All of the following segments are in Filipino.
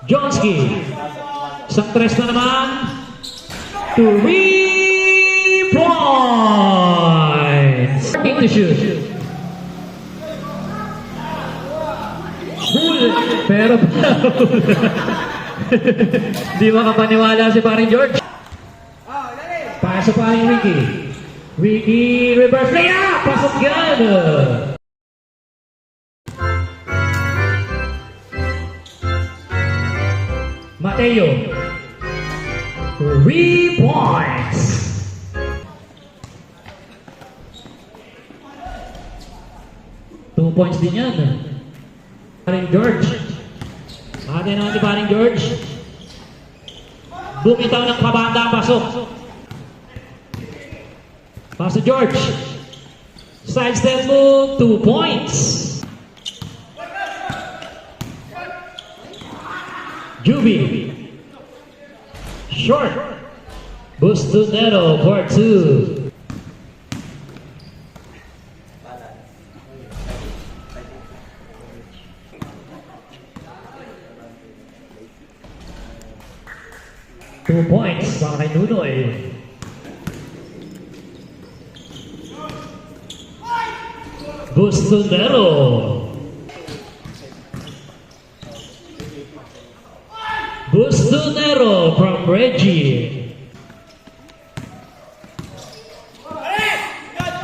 Jonski. Isang tres na naman. 3 points. Game to shoot. Full. Pero di makapaniwala si paring George. Pasok paring Ricky. Ricky, reverse layup! Pasok yan! Mateo. 3 points. Two points din yan. Paring George. Atin naman si paring George. Bumitaw ng pabanda, pasok. Pasok George. Side step move, 2 points. Juby. Short. Bustonero for 2. Two points para kay Nunoy. Bustonero. Bustonero from Reggie.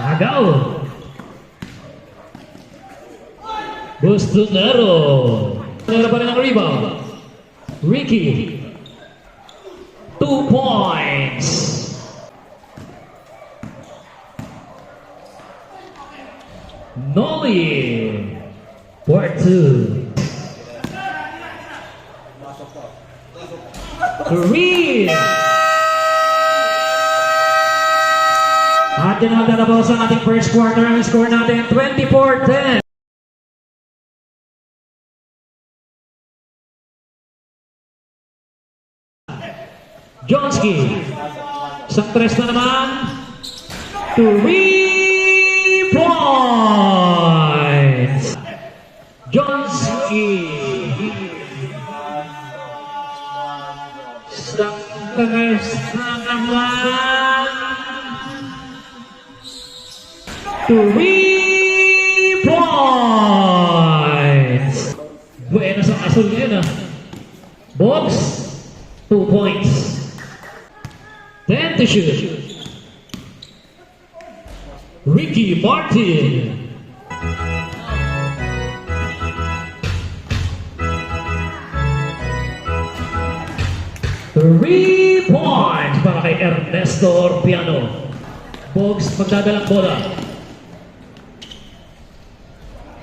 Agaw. Bustonero. Meron pa rin ang rebound. Ricky. 2 points. Nolly for 2. 3. At yan ang tatapos ang ating first quarter. Ang score natin 24-10. Jonski. Isang tres na naman. 3 points. Jonski. Isang tres na naman. 3 points. Buenos ang asul niya na. Box. 2 points. 10 to shoot. Ricky Martin. Three points para kay Ernesto Orpiano. Bogs magdadalang bola.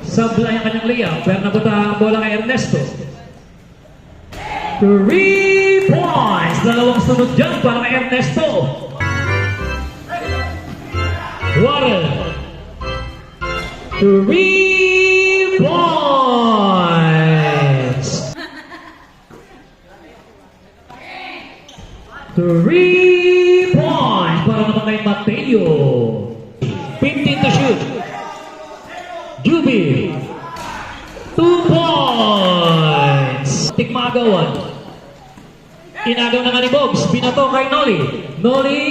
Sablay ang kanyang layup, pero nabuta ang bola kay Ernesto. 3 points. Dalawang sunod dyan para kay Ernesto. Warren. 3 points. 3 points para naman kay Mateo. 15 to shoot. Juby. 2 points. Tikmagawan. Inagaw na nga ni Bogs. Binato kay Nolly. Nolly.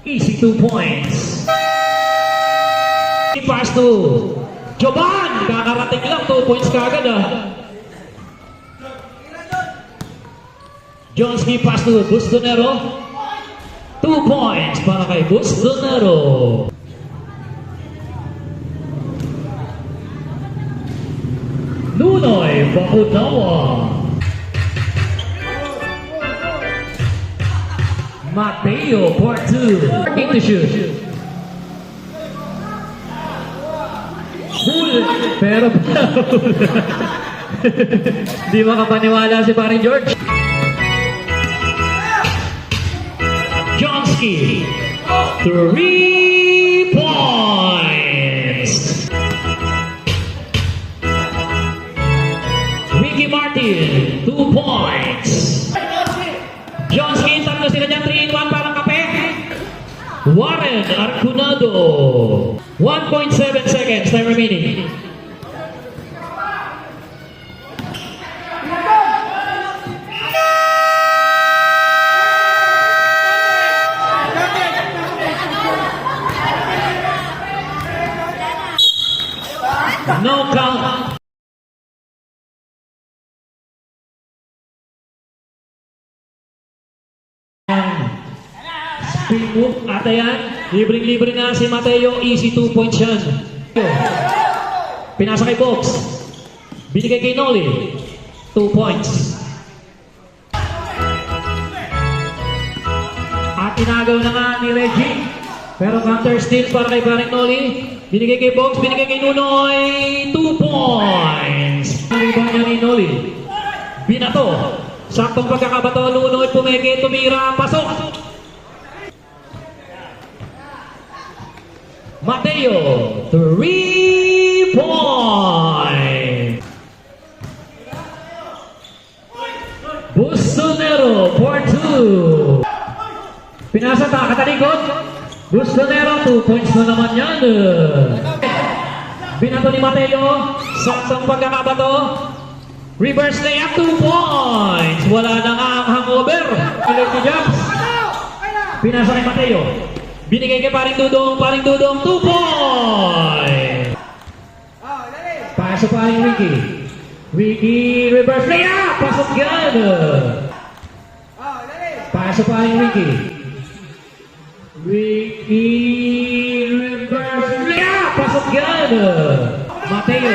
Easy 2 points. Pass to Joban. Kakarating lang. 2 points kagad Jonski pass to Bustonero. 2 points para kay Bustonero. Nunoy Bakunawa. Mateo for 2. Game to shoot. Full. Pero di makapaniwala si paring George. Jonski. 3 points. Ricky Martin. 2 points. Jonski. Tatlo sila dyan. 3-in-1 parang kape. Warren Arcunado. 1.7 seconds time remaining. Spin move. At ayan, libreng-libre na si Mateo. Easy 2 points yan. Pinasa kay Box. Binigay kay Noli. 2 points. At inagaw na nga ni Reggie. Pero counter steal para kay Paring Noli. Binigay kay Box, binigay kay Nunoy. 2 points. Rebound niya ni Noli. Binato. Saktong pagkakabato. Nunoy pumeke, tumira, pasok. Mateo. 3 points. Bustonero for 2. Pinasa katalikod. Bustonero, 2 points na naman yan. Binato ni Mateo. Saktong pagkakabato. Reverse layup, 2 points. Wala na nga ang hangover. Electric jumps. Pinasa ni Mateo. Binigay kay Paring Dudong. Paring Dudong, 2 points. Paso Paring Ricky. Ricky, reverse layup. Pasok yan. Paso Paring Ricky. Ricky, reverse layup. Pasok yan. Mateo.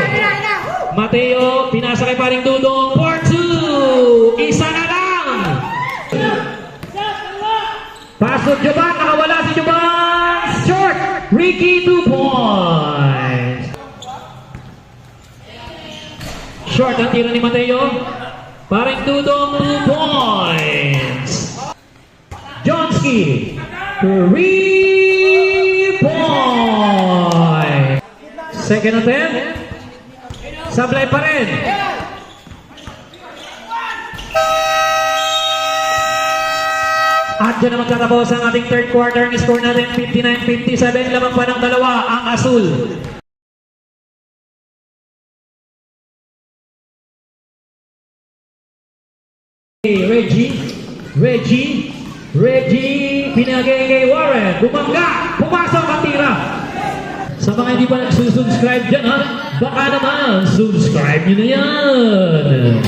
Mateo, pinasa kay Paring Dudong. 4-2. Isa na lang. Pasok Joban. Nakawala si Joban. Short. Ricky, 2 points. Short ang tira ni Mateo. Paring Dudong, 2 points. Jonski, 3 points. Second attempt. Sablay pa rin. At dyan na magtatapos ang ating third quarter. Ang score natin 59-57. Lamang pa ng dalawa ang Asul. Reggie, pinagay kay Warren. Bumangga, pumasok ang tira. Sa mga hindi pa nagsusubscribe dyan, ha? Baka naman, subscribe nyo na yan.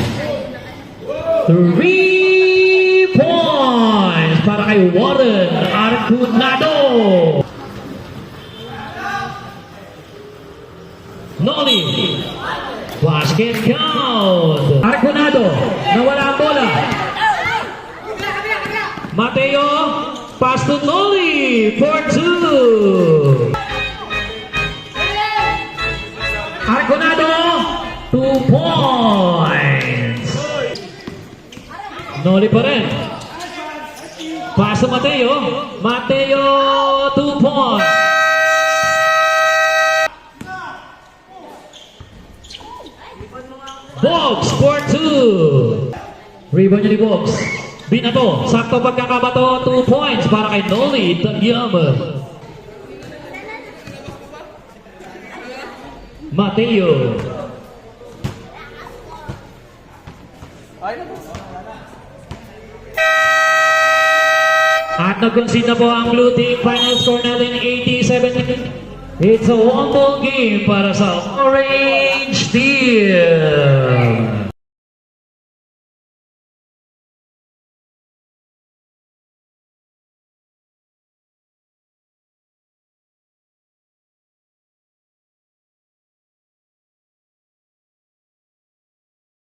3 points para kay Warren Arcunado. Noli. Basket count. Arcunado, nawala ang bola. Mateo, pass to Noli for 2. Arconado, 2 points. Noli pa rin. Pass to Mateo. Mateo, 2 points. Box for 2. Rebound niya ni Box. Binato, sakto pagkakabato, 2 points para kay Noli Tagyama. Mateo. At nag-concede na po ang blue team. Final score natin 87. It's a one-ball game para sa Orange Team.